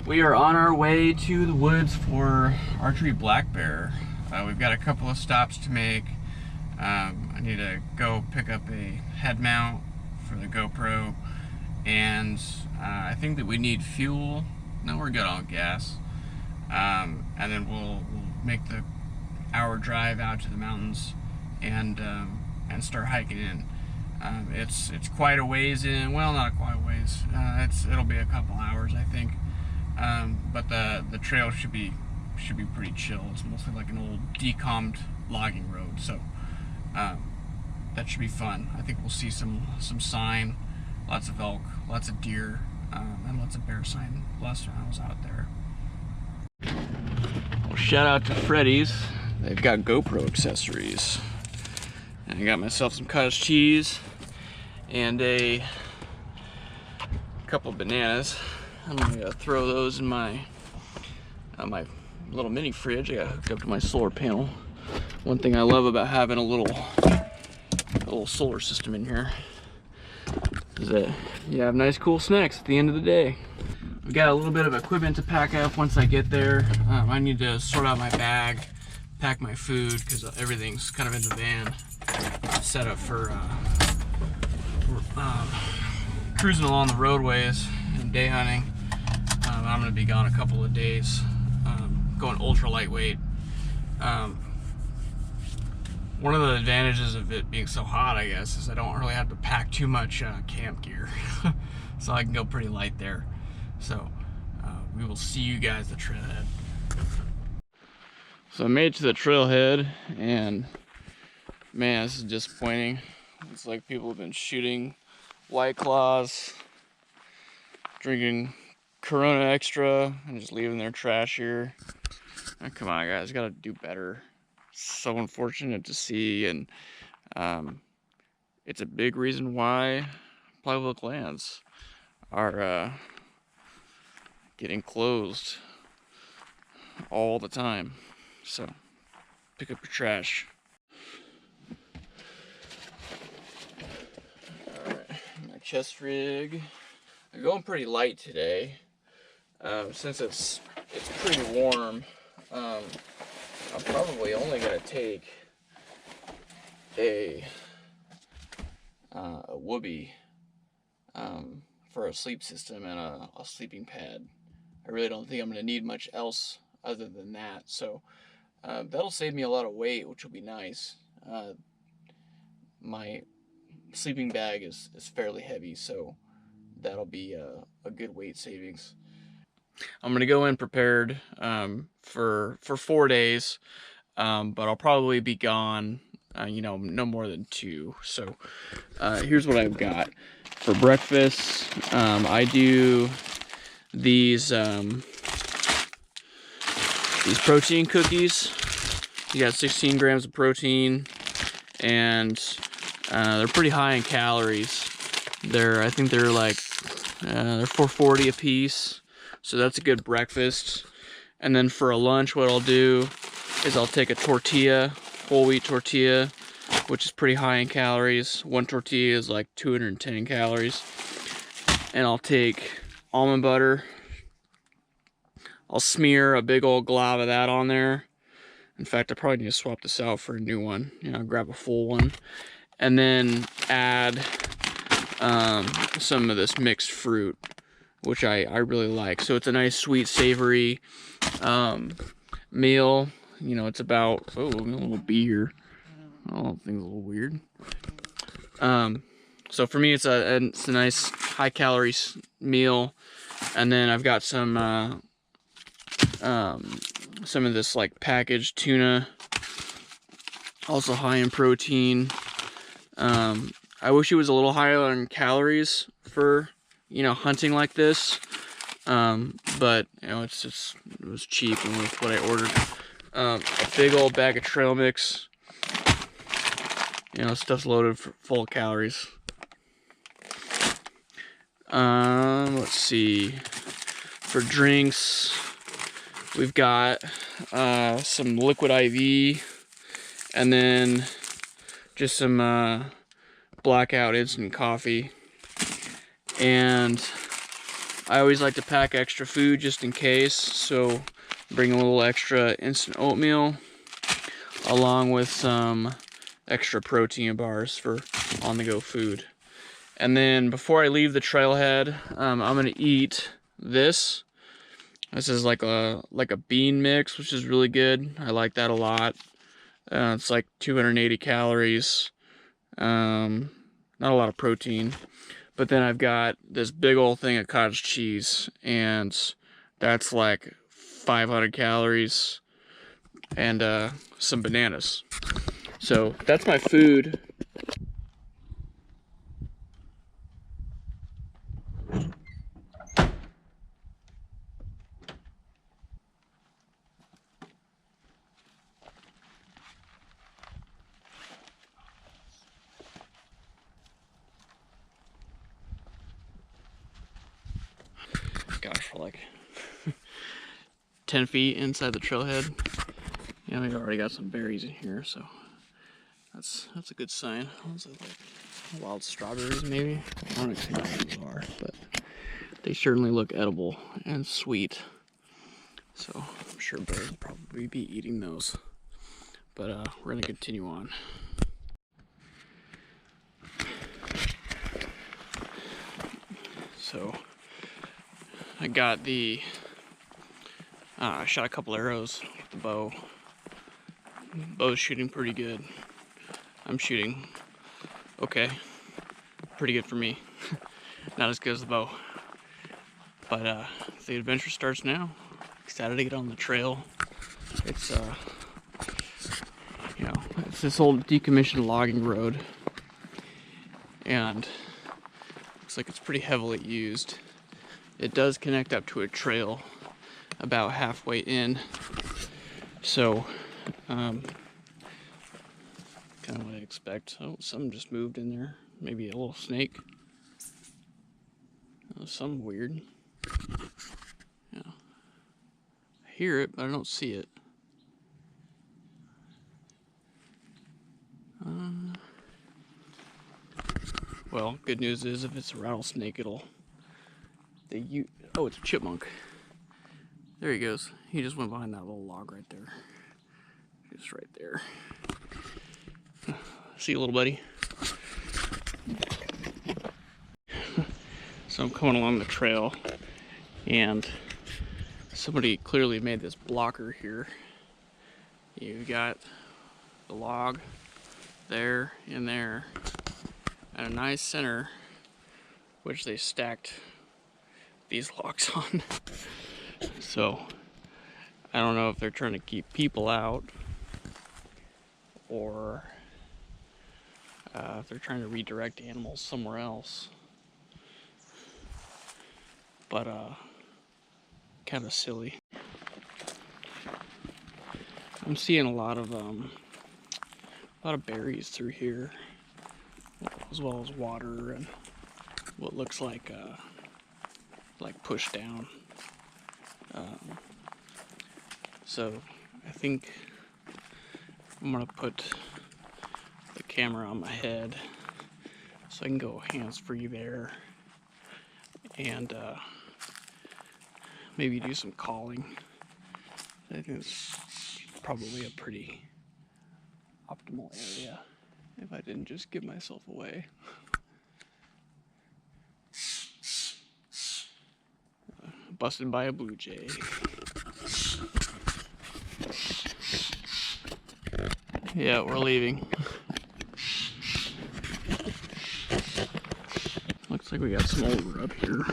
We are on our way to the woods for archery black bear. We've got a couple of stops to make. I need to go pick up a head mount for the GoPro, and I think that we need fuel. No, we're good on gas. And then we'll make the hour drive out to the mountains and start hiking in. It's quite a ways in. Well, not quite a ways. It'll be a couple hours, I think. But the trail should be pretty chill. It's mostly like an old decommed logging road, so that should be fun. I think we'll see some sign, lots of elk, lots of deer, and lots of bear sign last time I was out there. Well, shout out to Freddy's. They've got GoPro accessories. And I got myself some cottage cheese and a couple of bananas. I'm gonna throw those in my little mini fridge. I got hooked up to my solar panel. One thing I love about having a little solar system in here is that you have nice cool snacks at the end of the day. We got a little bit of equipment to pack up once I get there. I need to sort out my bag, pack my food, because everything's kind of in the van, set up for cruising along the roadways and day hunting. I'm going to be gone a couple of days, going ultra lightweight. One of the advantages of it being so hot, I guess, is I don't really have to pack too much camp gear, so I can go pretty light there. So we will see you guys at the trailhead. So I made it to the trailhead, and man, this is disappointing. It's like people have been shooting White Claws, drinking Corona Extra, and just leaving their trash here. Oh, come on, guys, gotta do better. So unfortunate to see, and it's a big reason why public lands are getting closed all the time. So pick up your trash. Alright, my chest rig. I'm going pretty light today. Since it's pretty warm, I'm probably only gonna take a whoopee for a sleep system and a sleeping pad. I really don't think I'm gonna need much else other than that, so that'll save me a lot of weight, which will be nice. My sleeping bag is fairly heavy, so that'll be a good weight savings. I'm gonna go in prepared for 4 days, but I'll probably be gone, no more than 2. So here's what I've got for breakfast. I do these protein cookies. You got 16 grams of protein, and they're pretty high in calories. I think they're like they're 440 a piece. So that's a good breakfast. And then for a lunch, what I'll do is I'll take a tortilla, whole wheat tortilla, which is pretty high in calories. One tortilla is like 210 calories. And I'll take almond butter. I'll smear a big old glob of that on there. In fact, I probably need to swap this out for a new one. Grab a full one. And then add some of this mixed fruit, which I really like. So it's a nice sweet savory meal. It's about, a little bee here. Oh, thing's a little weird. So for me, it's a nice high calorie meal. And then I've got some of this like packaged tuna, also high in protein. I wish it was a little higher in calories for hunting like this, but it was cheap and with what I ordered. A big old bag of trail mix. Stuff's loaded full of calories. Let's see. For drinks, we've got some liquid IV, and then just some Blackout instant coffee. And I always like to pack extra food just in case, so bring a little extra instant oatmeal along with some extra protein bars for on-the-go food. And then before I leave the trailhead, I'm gonna eat this. This is like a bean mix, which is really good. I like that a lot. It's like 280 calories. Not a lot of protein. But then I've got this big old thing of cottage cheese, and that's like 500 calories, and some bananas. So that's my food. Gosh, we're like 10 feet inside the trailhead. Yeah, we've already got some berries in here, so that's a good sign. Those are like wild strawberries, maybe. I don't exactly know what these are, but they certainly look edible and sweet. So I'm sure bears will probably be eating those. But we're gonna continue on. So I got the I shot a couple arrows with the bow. The bow's shooting pretty good. I'm shooting okay. Pretty good for me. Not as good as the bow. But the adventure starts now. Excited to get on the trail. It's you know, it's this old decommissioned logging road, and looks like it's pretty heavily used. It does connect up to a trail about halfway in, so kind of what I expect. Oh, something just moved in there. Maybe a little snake. Oh, something weird. Yeah. I hear it, but I don't see it. Well, good news is if it's a rattlesnake, oh, it's a chipmunk. There he goes. He just went behind that little log right there. Just right there. See you, little buddy. So I'm coming along the trail, and somebody clearly made this blocker here. You got the log there and there, and a nice center, which they stacked these logs on. So I don't know if they're trying to keep people out, or if they're trying to redirect animals somewhere else. But kind of silly. I'm seeing a lot of berries through here, as well as water and what looks like pushed down. So I think I'm gonna put the camera on my head so I can go hands-free there, and maybe do some calling. I think it's probably a pretty optimal area if I didn't just give myself away. Busted by a blue jay. Yeah, we're leaving. Looks like we got some old rub here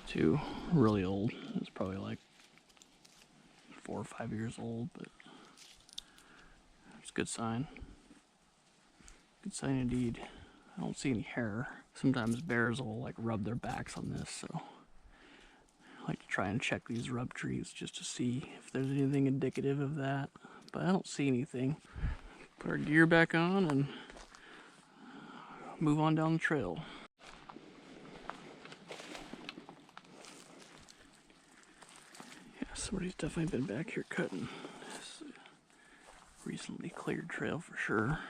too. Really old. It's probably like 4 or 5 years old, but it's a good sign. Good sign indeed. I don't see any hair. Sometimes bears will like rub their backs on this, so I like to try and check these rub trees just to see if there's anything indicative of that, but I don't see anything. Put our gear back on and move on down the trail. Yeah, somebody's definitely been back here cutting. This recently cleared trail for sure.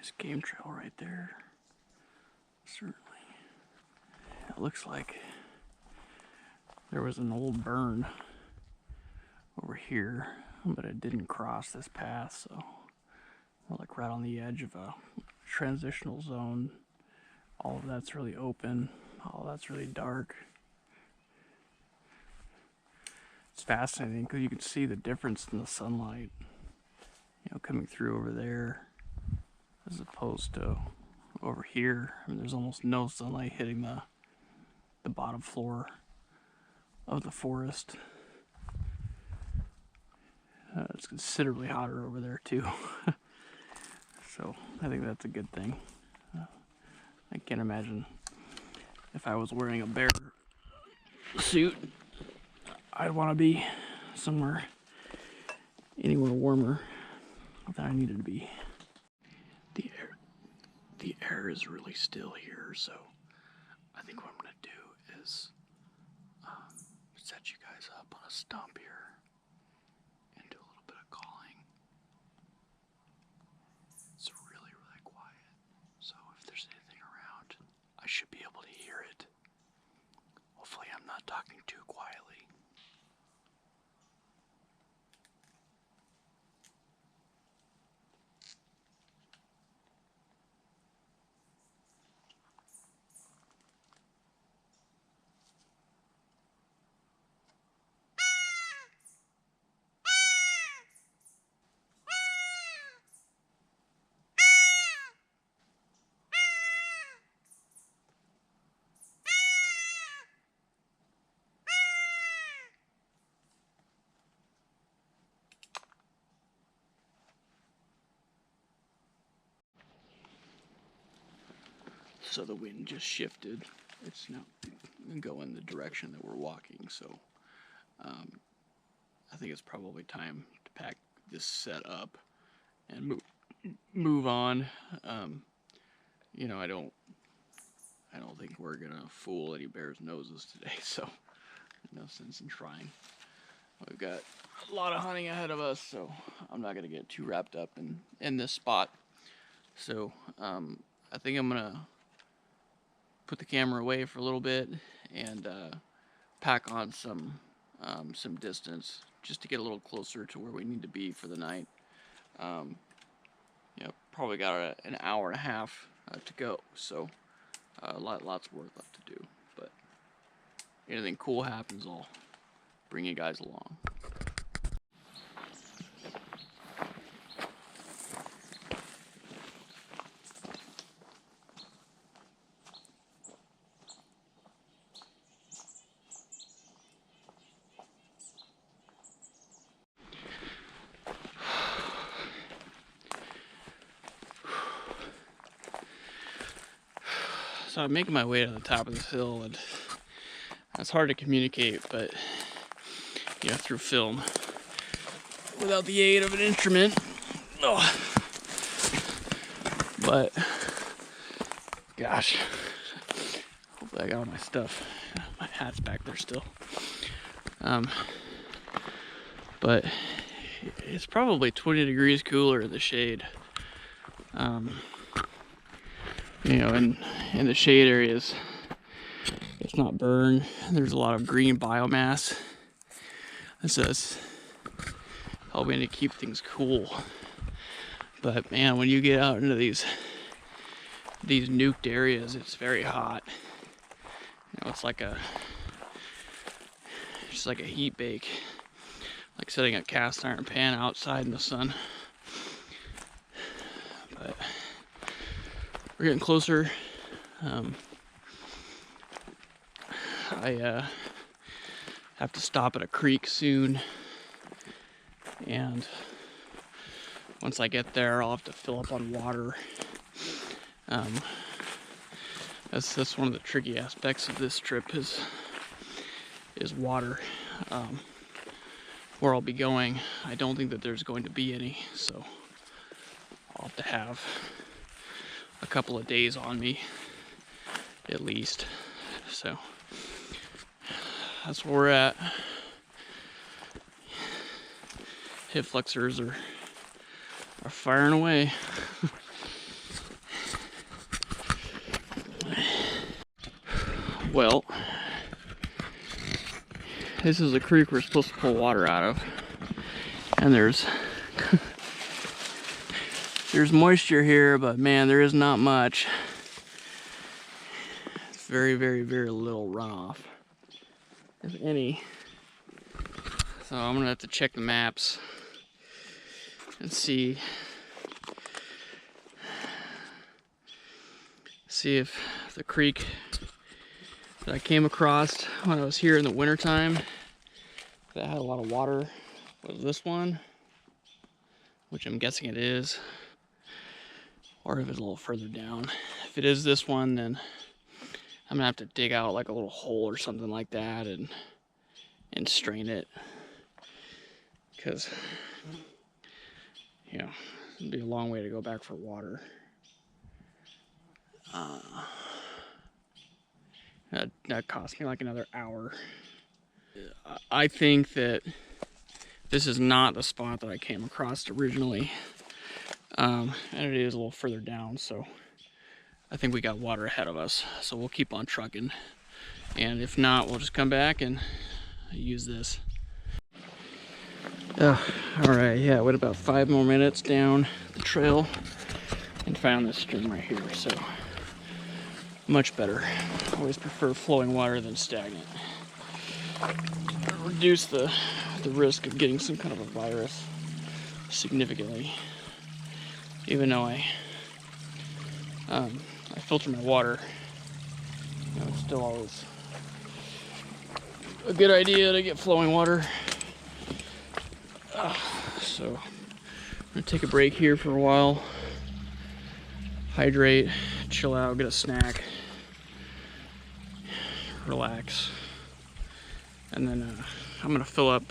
Nice game trail right there. Certainly. It looks like there was an old burn over here, but it didn't cross this path, so we're like right on the edge of a transitional zone. All of that's really open. All of that's really dark. It's fascinating because you can see the difference in the sunlight, you know, coming through over there as opposed to over here. I mean, there's almost no sunlight hitting the bottom floor of the forest. It's considerably hotter over there too. So I think that's a good thing. I can't imagine if I was wearing a bear suit, I'd want to be somewhere anywhere warmer than I needed to be. The air is really still here, so I think what I'm gonna do is set you guys up on a stump here and do a little bit of calling. It's really, really quiet, so if there's anything around, I should be able to hear it. Hopefully I'm not talking too quietly. So the wind just shifted. It's now going the direction that we're walking, so I think it's probably time to pack this set up and move on. You know, I don't think we're gonna fool any bears' noses today, so no sense in trying. We've got a lot of hunting ahead of us, so I'm not gonna get too wrapped up in this spot. So I think I'm gonna put the camera away for a little bit and pack on some distance just to get a little closer to where we need to be for the night. You know, probably got an hour and a half to go, so lots of work left to do. But anything cool happens, I'll bring you guys along. So I'm making my way to the top of this hill, and it's hard to communicate, but you know, through film without the aid of an instrument. Oh. But gosh, hopefully I got all my stuff. My hat's back there still. But it's probably 20 degrees cooler in the shade. You know, in the shade areas, it's not burned. There's a lot of green biomass. This is helping to keep things cool. But man, when you get out into these nuked areas, it's very hot. You know, it's just like a heat bake, like setting a cast iron pan outside in the sun. But we're getting closer. I have to stop at a creek soon, and once I get there, I'll have to fill up on water. That's one of the tricky aspects of this trip is water. Where I'll be going, I don't think that there's going to be any, so I'll have to have a couple of days on me at least. So that's where we're at. Hip flexors are firing away. Well, this is a creek we're supposed to pull water out of, and there's moisture here, but man, there is not much. It's very, very, very little runoff, if any. So I'm gonna have to check the maps and see if the creek that I came across when I was here in the wintertime that had a lot of water was this one, which I'm guessing it is, or if it's a little further down. If it is this one, then I'm gonna have to dig out like a little hole or something like that and strain it, because you know, it'd be a long way to go back for water. That cost me like another hour. I think that this is not the spot that I came across originally, and it is a little further down, so I think we got water ahead of us, so we'll keep on trucking, and if not, we'll just come back and use this. Alright, yeah, went about 5 more minutes down the trail and found this stream right here, so much better. Always prefer flowing water than stagnant. Reduce the risk of getting some kind of a virus significantly. Even though I filter my water, you know, it's still always a good idea to get flowing water. So I'm gonna take a break here for a while, hydrate, chill out, get a snack, relax, and then I'm gonna fill up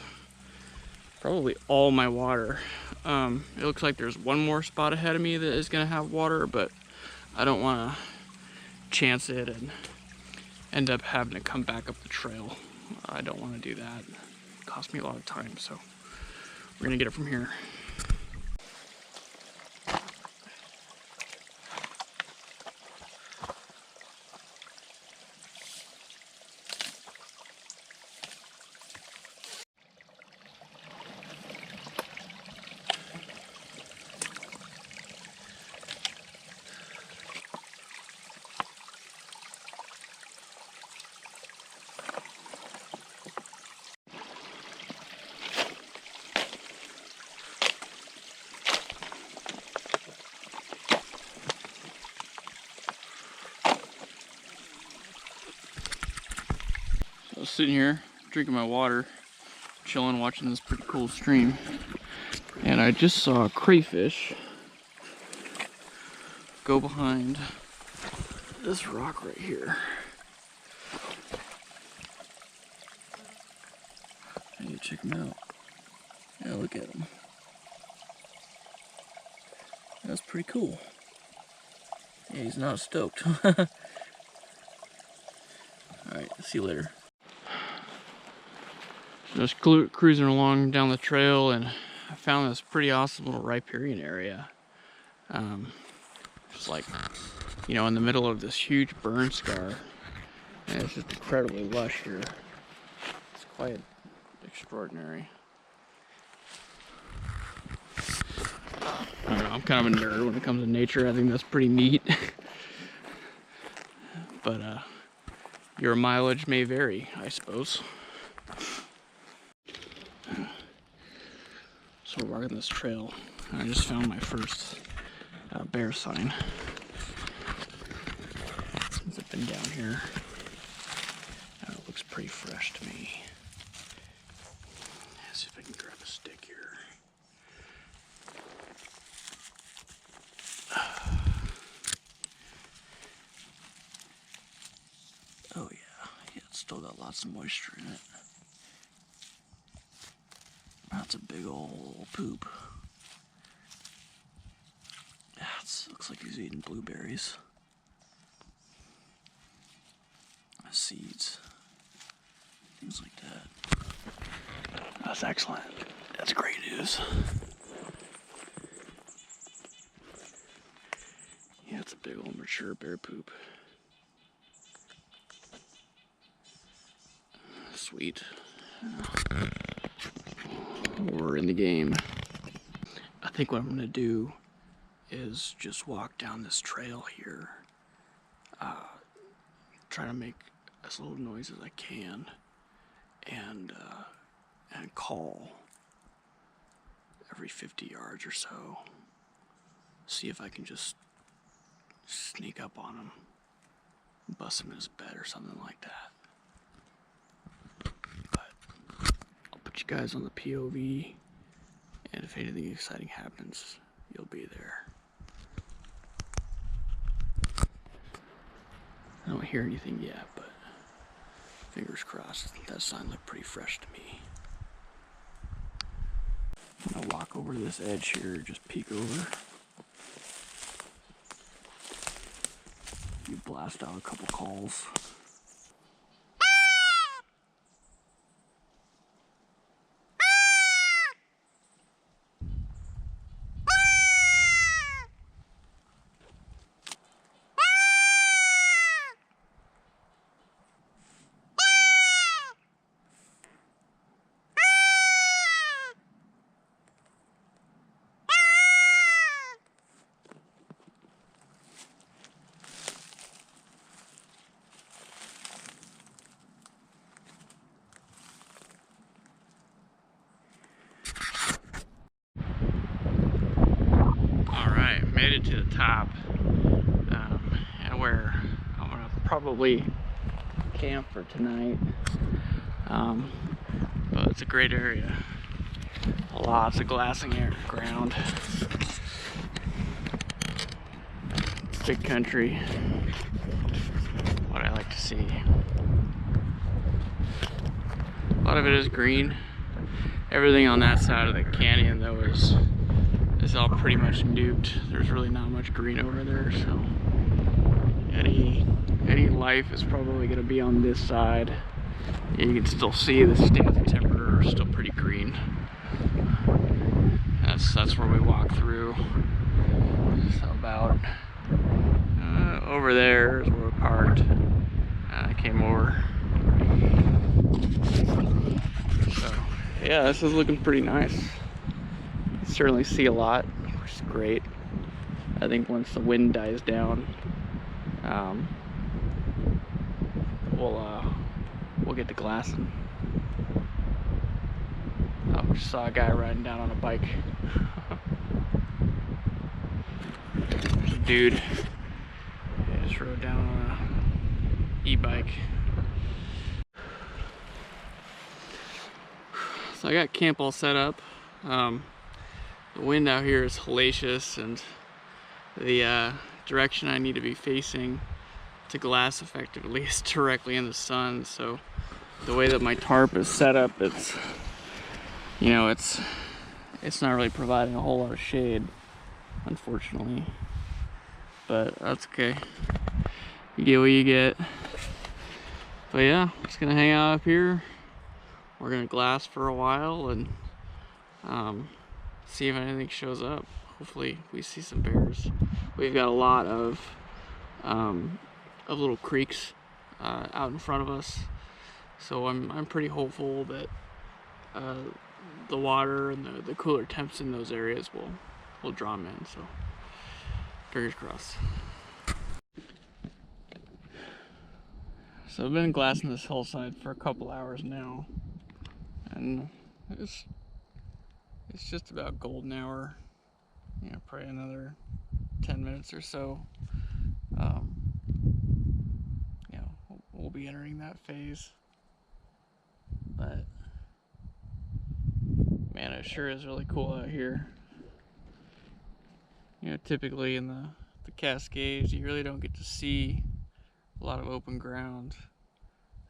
probably all my water. It looks like there's one more spot ahead of me that is gonna have water, but I don't want to chance it and end up having to come back up the trail. I don't want to do that. It costs me a lot of time, so we're gonna get it from here. I was sitting here drinking my water, chilling, watching this pretty cool stream, and I just saw a crayfish go behind this rock right here. I need to check him out. Yeah, look at him. That's pretty cool. Yeah, he's not stoked. Alright, see you later. Just cruising along down the trail, and I found this pretty awesome little riparian area. It's like, you know, in the middle of this huge burn scar, and it's just incredibly lush here. It's quite extraordinary. I don't know, I'm kind of a nerd when it comes to nature. I think that's pretty neat. But your mileage may vary, I suppose. So we're walking this trail, and I just found my first bear sign since I've been down here. It looks pretty fresh to me. Let's see if I can grab a stick here. Oh yeah, it's still got lots of moisture in it. That's a big old poop. Looks like he's eating blueberries. Seeds. Things like that. That's excellent. That's great news. Yeah, it's a big old mature bear poop. sweet. We're in the game. I think what I'm gonna do is just walk down this trail here. Try to make as little noise as I can, and call every 50 yards or so. See if I can just sneak up on him, bust him in his bed or something like that. But I'll put you guys on the POV, and if anything exciting happens, you'll be there. I don't hear anything yet, but fingers crossed. That sign looked pretty fresh to me. I'm gonna walk over to this edge here, just peek over. You blast out a couple calls. Alright, made it to the top, and where I'm gonna probably camp for tonight. But it's a great area. Lots of glassing ground. It's big country. What I like to see. A lot of it is green. Everything on that side of the canyon though is all pretty much nuked. There's really not much green over there, so any life is probably going to be on this side. You can still see the stands of timber are still pretty green. That's where we walk through. So about over there is where we parked. I came over. So yeah, this is looking pretty nice. Certainly see a lot, which is great. I think once the wind dies down, we'll get to glassing. I just saw a guy riding down on a bike. There's a dude. He just rode down on an e-bike. So I got camp all set up. The wind out here is hellacious, and the direction I need to be facing to glass effectively is directly in the sun. So the way that my tarp is set up, it's not really providing a whole lot of shade, unfortunately. But that's okay. You get what you get. But yeah, I'm just gonna hang out up here. We're gonna glass for a while and see if anything shows up. Hopefully we see some bears. We've got a lot of little creeks out in front of us, so I'm pretty hopeful that the water and the cooler temps in those areas will draw them in. So fingers crossed. So I've been glassing this hillside for a couple hours now, and it's just about golden hour. Probably another 10 minutes or so. We'll be entering that phase. But man, it sure is really cool out here. Typically in the Cascades, you really don't get to see a lot of open ground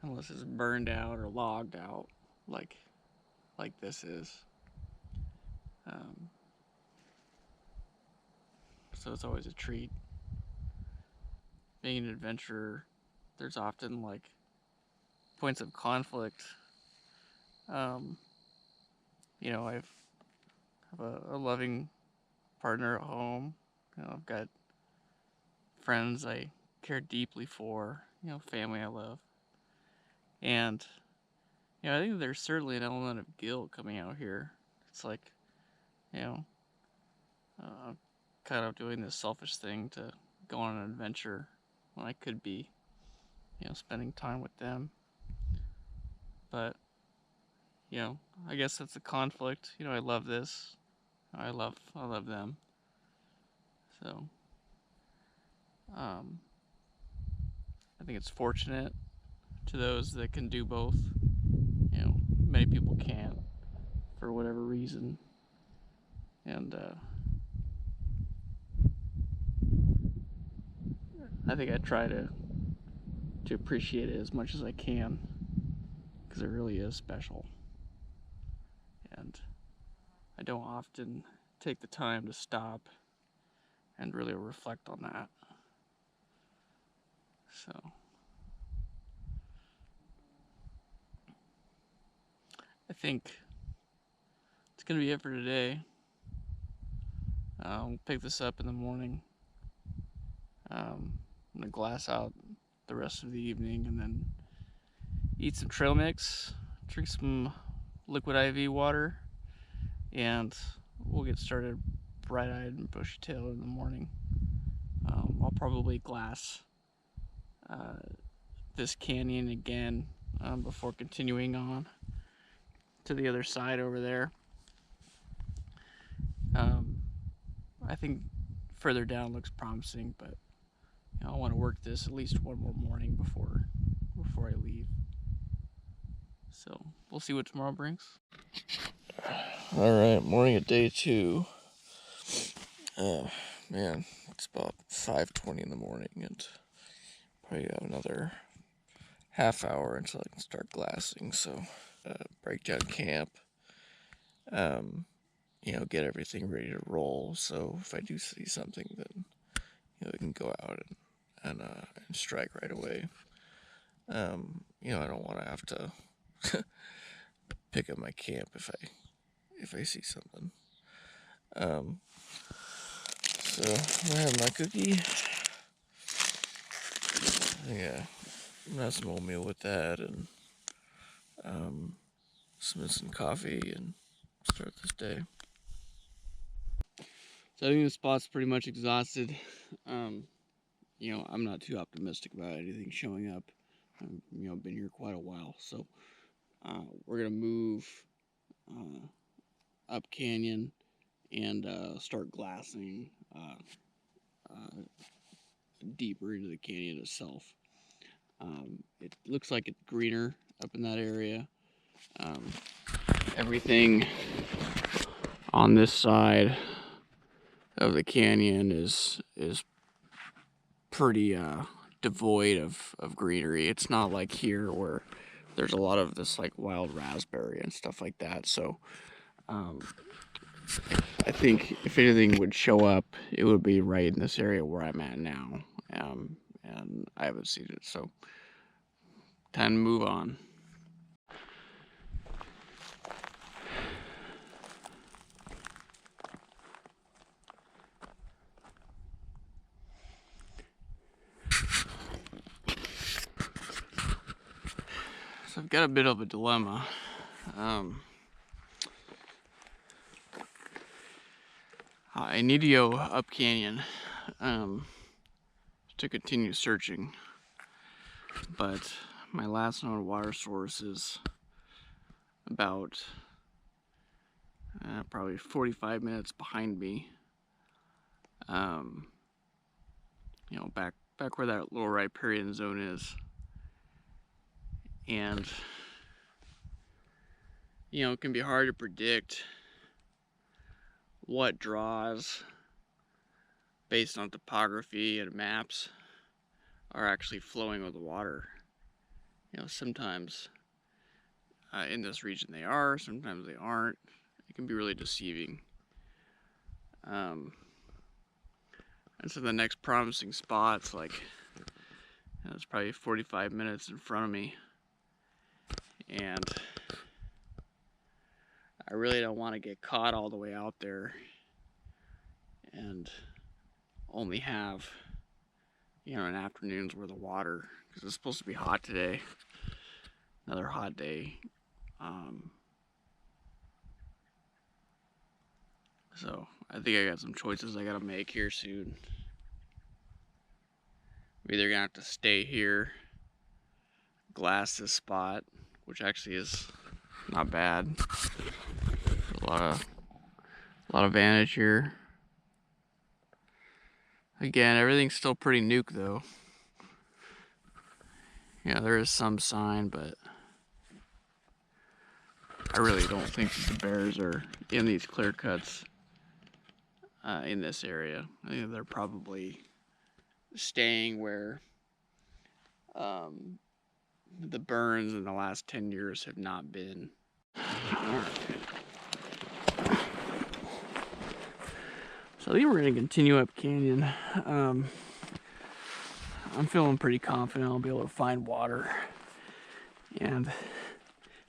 unless it's burned out or logged out, like this is. So it's always a treat. Being an adventurer, there's often points of conflict. I have a loving partner at home. I've got friends I care deeply for. Family I love, and I think there's certainly an element of guilt coming out here. It's like, you know, kind of doing this selfish thing to go on an adventure when I could be, spending time with them. But, I guess that's a conflict. I love this. I love them. So, I think it's fortunate to those that can do both. Many people can't for whatever reason. And I think I try to appreciate it as much as I can, because it really is special. And I don't often take the time to stop and really reflect on that. So I think it's going to be it for today. We'll pick this up in the morning. I'm going to glass out the rest of the evening and then eat some trail mix, drink some liquid IV water, and we'll get started bright-eyed and bushy-tailed in the morning. I'll probably glass this canyon again before continuing on to the other side over there. I think further down looks promising, but I want to work this at least one more morning before I leave. So we'll see what tomorrow brings. Alright, morning of day 2. Man, it's about 5:20 in the morning, and probably have another half hour until I can start glassing. So break down camp, get everything ready to roll. So if I do see something, then we can go out and strike right away. I don't want to have to pick up my camp if I see something. So I have my cookie. Yeah, I'm gonna have some oatmeal with that, and some instant coffee, and start this day. So I think the spot's pretty much exhausted. I'm not too optimistic about anything showing up. I've been here quite a while, so we're gonna move up canyon and start glassing deeper into the canyon itself. It looks like it's greener up in that area. Everything on this side of the canyon is pretty devoid of greenery. It's not like here where there's a lot of this like wild raspberry and stuff like that. So I think if anything would show up, it would be right in this area where I'm at now. And I haven't seen it, so time to move on. So I've got a bit of a dilemma. I need to go up canyon to continue searching, but my last known water source is about probably 45 minutes behind me. Back where that little riparian zone is, and it can be hard to predict what draws based on topography and maps are actually flowing with the water. Sometimes in this region they are, sometimes they aren't. It can be really deceiving. And so the next promising spot's like, it's probably 45 minutes in front of me, and I really don't want to get caught all the way out there and only have an afternoon's worth of water, because it's supposed to be hot today. Another hot day. So I think I got some choices I gotta make here soon. I'm either gonna have to stay here, glass this spot, which actually is not bad. There's a lot of advantage here. Again, everything's still pretty nuke though. Yeah, there is some sign, but I really don't think that the bears are in these clear cuts in this area. I think they're probably staying where the burns in the last 10 years have not been. So I think we're going to continue up canyon. I'm feeling pretty confident I'll be able to find water. And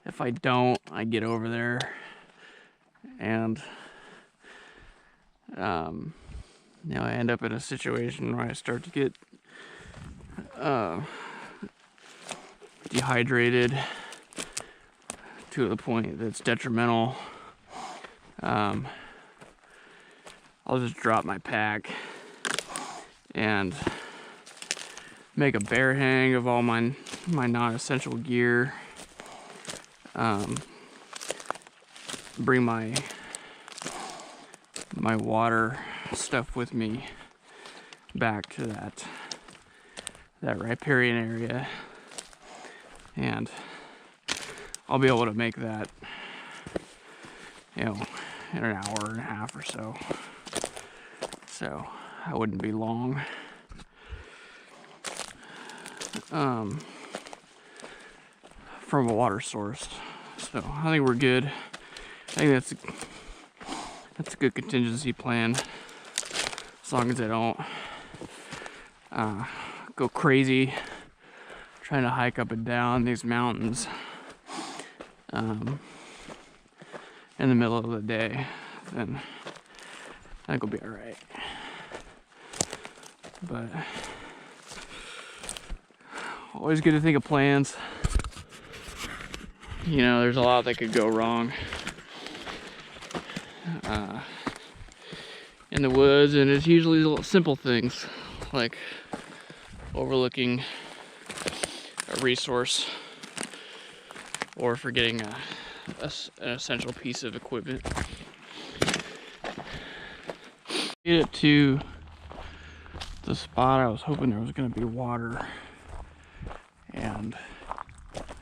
if I don't, I get over there and you know, I end up in a situation where I start to get dehydrated to the point that's detrimental. I'll just drop my pack and make a bear hang of all my non-essential gear. Bring my water stuff with me back to that riparian area, and I'll be able to make that, you know, in an hour and a half or so. So I wouldn't be long. From a water source. So I think we're good. I think that's a good contingency plan, as long as I don't go crazy trying to hike up and down these mountains in the middle of the day. Then I think we'll be all right. But always good to think of plans. You know, there's a lot that could go wrong in the woods, and it's usually little simple things like overlooking a resource or forgetting an essential piece of equipment. Get it to the spot I was hoping there was going to be water, and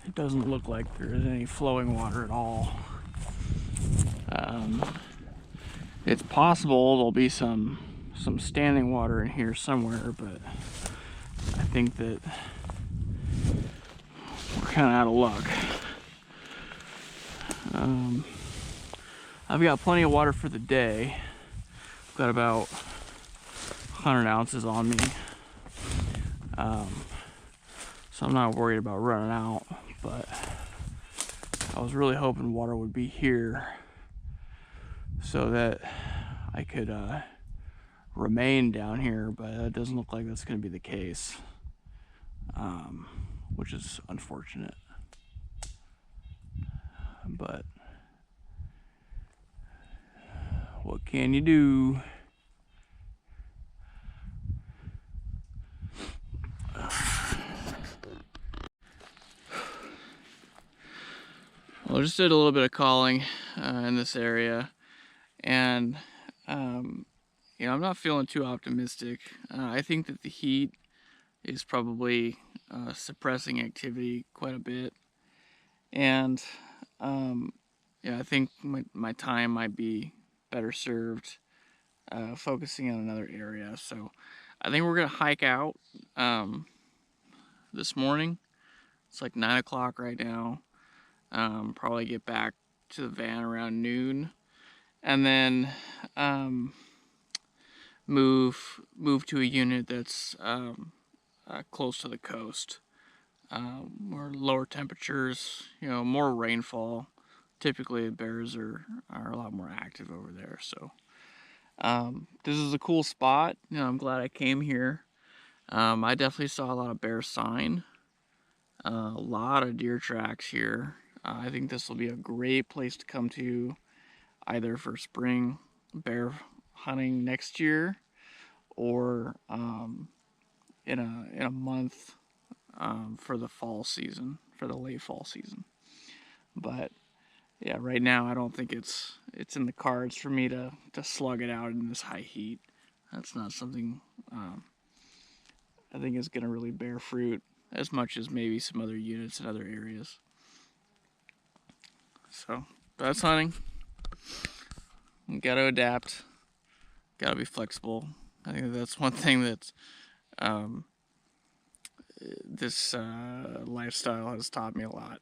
it doesn't look like there is any flowing water at all. It's possible there'll be some standing water in here somewhere, but I think that we're kind of out of luck. I've got plenty of water for the day. I've got about 100 ounces on me, so I'm not worried about running out, but I was really hoping water would be here so that I could remain down here, but it doesn't look like that's going to be the case, which is unfortunate. But what can you do? Well, I just did a little bit of calling in this area, and you know, I'm not feeling too optimistic. I think that the heat is probably suppressing activity quite a bit, and yeah, I think my time might be better served focusing on another area. So I think we're gonna hike out this morning. It's like 9 o'clock right now. Probably get back to the van around noon, and then move to a unit that's close to the coast, where lower temperatures, you know, more rainfall. Typically bears are a lot more active over there. So this is a cool spot. You know, I'm glad I came here. I definitely saw a lot of bear sign, a lot of deer tracks here. I think this will be a great place to come to either for spring bear hunting next year or in a month for the fall season, for the late fall season. But yeah, right now I don't think it's in the cards for me to slug it out in this high heat. That's not something I think is going to really bear fruit as much as maybe some other units in other areas. So that's hunting. You got to adapt. Got to be flexible. I think that's one thing that's this lifestyle has taught me a lot.